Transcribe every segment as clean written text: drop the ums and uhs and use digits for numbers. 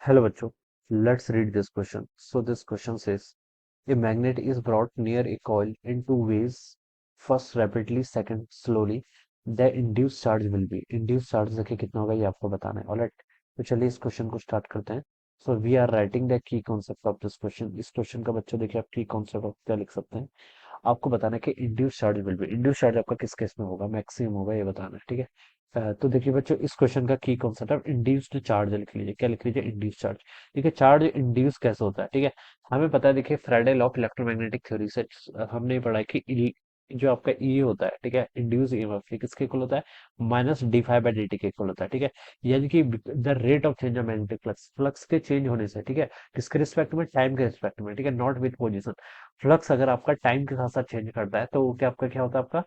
Hello, bachcho. Let's read this question. So this question says, a magnet is brought near a coil in two ways. First rapidly, second slowly. The induced charge will be. Induced charge देखिए कितना होगा ये आपको बताना है. Alright. तो चलिए इस क्वेश्चन को स्टार्ट करते हैं. So we are writing the key concept of this question. इस क्वेश्चन का बच्चों देखिए आप की कॉन्सेप्ट ऑफ क्या लिख सकते हैं. आपको बताना है कि induce charge will be. Induce charge आपका किस केस में होगा, मैक्सिमम होगा, ये बताना है. ठीक है. तो देखिए बच्चों इस क्वेश्चन का की कॉन्सेप्ट है इंड्यूस्ड चार्ज. लिख लीजिए, क्या लिख लीजिए, इंड्यूस चार्ज. ठीक है. चार्ज इंड्यूस कैसे होता है, ठीक है. हमें पता है, देखिए Friday law of electromagnetic theory से हमने पढ़ा है कि जो आपका ई होता है, ठीक है, इंड्यूस ईएमएफ, ये किसके इक्वल होता है, minus D five by D T के इक्वल होता है. ठीक है. यानी कि the rate of change of magnetic flux, flux के चेंज होने से, ठीक है, किसके रिस्पेक्ट में, टाइम के रिस्पेक्ट में. ठीक है. Not with position. फ्लक्स अगर आपका टाइम के साथ साथ चेंज करता है तो वो क्या आपका क्या होता है, आपका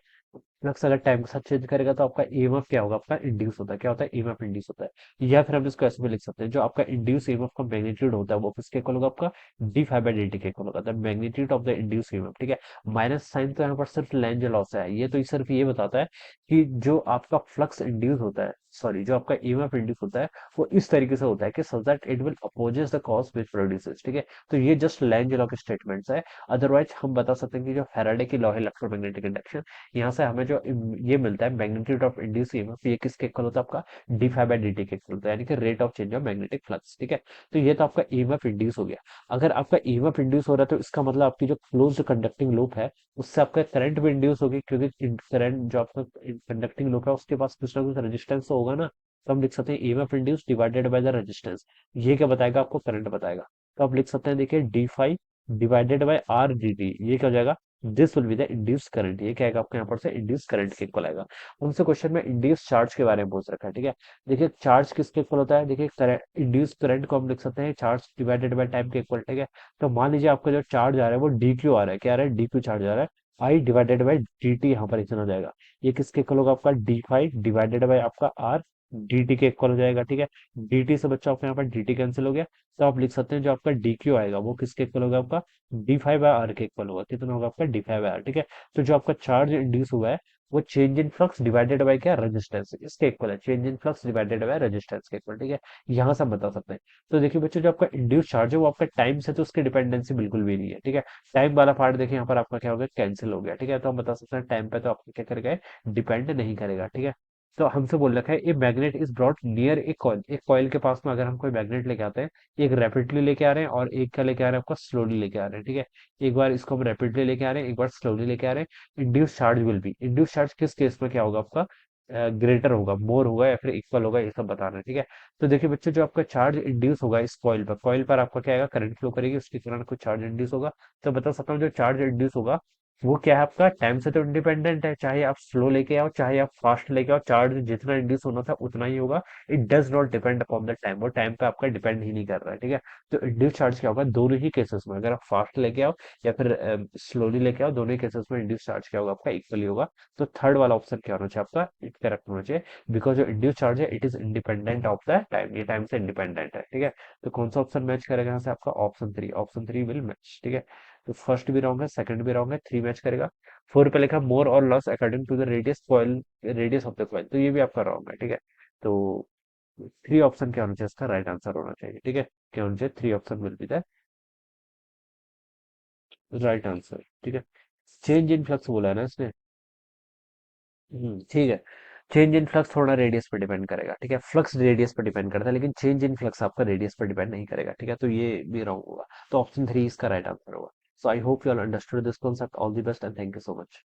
फ्लक्स अगर टाइम के साथ चेंज करेगा तो आपका ईएमएफ क्या होगा, आपका इंड्यूस होता है. क्या होता है, ईएमएफ इंड्यूस होता है. या फिर हम इसको ऐसे भी लिख सकते हैं, जो आपका इंड्यूस ईएमएफ का मैग्नीट्यूड होता है वो किसके इक्वल होगा, आपका D five by D T के इक्वल होगा. The magnitude of the induce EMF. ठीक है. माइनस साइन तो यहाँ पर सिर्फ लेंज लॉ से है, ये तो सिर्फ ये बताता है कि जो आपका फ्लक्स इंड्यूस होता है, सॉरी, जो आपका ईएमएफ इंड्यूस होता है वो इस तरीके से होता है कि so that it will opposes the cause which produces. ठीक है. तो ये जस्ट लेंज लॉ के स्टेटमेंट्स है. अदरवाइज हम बता सकते हैं कि जो फैराडे की लॉ है इलेक्ट्रोमैग्नेटिक इंडक्शन, यहाँ से हमें जो ये मिलता है मैग्नीट्यूड ऑफ इंड्यूस ईएमएफ, ये किसके इक्वल होता है, आपका D five by D T के इक्वल होता है, यानी कि rate of change of magnetic flux. ठीक है. तो ये तो आपका ईएमएफ इंड्यूस हो गया. अगर आपका ईएमएफ इंड्यूस हो रहा है तो इसका मतलब आपकी जो क्लोज्ड कंडक्टिंग लूप है उससे आपका करंट भी इंड्यूस होगी, क्योंकि करंट जो आपका कंडक्टिंग लूप है उसके पास कुछ ना कुछ रेजिस्टेंस तो होगा ना. तो हम लिख सकते हैं EMF induce divided by the resistance. ये क्या बताएगा, आपको करंट बताएगा. तो आप लिख सकते हैं, देखिए D five divided by R D T, ये क्या हो जाएगा, this will be the induce current. ये क्या आएगा आपको यहाँ पर से, इंड्यूस करंट के इक्वल आएगा. उनसे क्वेश्चन में इंड्यूस चार्ज के बारे में पूछ रखा है. ठीक है. देखिए चार्ज किसके इक्वल होता है, देखिए इंड्यूस करंट को हम लिख सकते हैं चार्ज डिवाइडेड बाय टाइम के इक्वल. ठीक है. तो मान लीजिए आपका जो चार्ज आ रहा है वो डी क्यू आ रहा है, क्या आ रहा है, डी क्यू चार्ज आ रहा है. I divided by D T यहाँ पर इतना हो जाएगा. ये किसके इक्वल होगा, आपका डी फाइव डिवाइडेड बाई आपका आर डी टी के इक्वल हो जाएगा. ठीक है. डी टी से बच्चा आपका यहाँ पर डी टी कैंसिल हो गया. तो आप लिख सकते हैं जो आपका डी क्यू आएगा वो किसके इक्वल होगा, आपका डी फाइव बाई आर के इक्वल होगा. कितना होगा, आपका डी फाइव बाई आर. ठीक है. तो जो आपका चार्ज इंड्यूस हुआ है वो change in flux divided by क्या, रेजिस्टेंस, इसके इक्वल है. Change in flux divided by resistance के इक्वल. ठीक है. यहाँ से हम बता सकते हैं. तो देखिए बच्चों जो आपका इंड्यूस चार्ज है वो आपका टाइम से तो उसकी डिपेंडेंसी बिल्कुल भी नहीं है. ठीक है. टाइम वाला पार्ट देखिए यहाँ पर आपका क्या हो गया, कैंसिल हो गया. ठीक है. तो हम बता सकते हैं टाइम पे तो आपका क्या करेगा, डिपेंड नहीं करेगा. ठीक है. तो हमसे बोल रखा है a magnet is brought near A coil. एक कॉइल के पास में अगर हम कोई मैग्नेट लेके आते हैं, एक रैपिडली लेके आ रहे हैं और एक क्या लेके आ रहे हैं, आपका स्लोली लेके आ रहे हैं. ठीक है. एक बार इसको हम रैपिडली लेके आ रहे हैं, एक बार स्लोली लेके आ रहे हैं. Induce charge will be, induce charge किस केस में क्या होगा, आपका ग्रेटर होगा, मोर होगा या फिर इक्वल होगा, ये सब बताना है. ठीक है. तो देखिए बच्चों जो आपका चार्ज इंड्यूस होगा इस कॉइल पर आपका क्या आएगा, करंट फ्लो करेगी, उसके कारण कुछ चार्ज इंड्यूस होगा. तो बता सकता हूँ जो चार्ज इंड्यूस होगा वो क्या है, आपका टाइम से तो इंडिपेंडेंट है. चाहे आप स्लो लेके आओ चाहे आप फास्ट लेके आओ, चार्ज जितना इंड्यूस होना था उतना ही होगा. It does not depend upon the time, वो टाइम पे आपका डिपेंड ही नहीं कर रहा है. ठीक है. तो इंड्यूस चार्ज क्या होगा दोनों ही केसेस में, अगर आप फास्ट लेके आओ या फिर स्लोली लेके आओ, दोनों ही केसेस में इंड्यूस चार्ज क्या होगा, आपका इक्वली होगा. तो थर्ड वाला ऑप्शन क्या होना चाहिए, आपका करेक्ट होना चाहिए. बिकॉज जो इंड्यूस चार्ज है it is independent of the time, ये टाइम से इंडिपेंडेंट है. ठीक है. तो कौन सा ऑप्शन मैच करेगा यहाँ से, आपका option three. Option three will match. ठीक है. तो फर्स्ट भी रॉन्ग है, सेकंड भी रॉन्ग है, थ्री मैच करेगा. फोर पे लिखा more or less according to the radius coil, radius of the coil, तो ये भी आपका रॉन्ग है. ठीक है. तो थ्री ऑप्शन क्या होना चाहिए, इसका राइट आंसर होना चाहिए. ठीक है. क्या होना चाहिए, three option will be the right answer. ठीक है. चेंज इन फ्लक्स बोला है ना इसने. ठीक है. चेंज इन फ्लक्स थोड़ा रेडियस पर डिपेंड करेगा. ठीक है. फ्लक्स रेडियस पर डिपेंड करता है लेकिन चेंज इन फ्लक्स आपका रेडियस पर डिपेंड नहीं करेगा. ठीक है. तो ये भी रॉन्ग होगा. तो ऑप्शन थ्री इसका राइट आंसर होगा. So I hope you all understood this concept. All the best and thank you so much.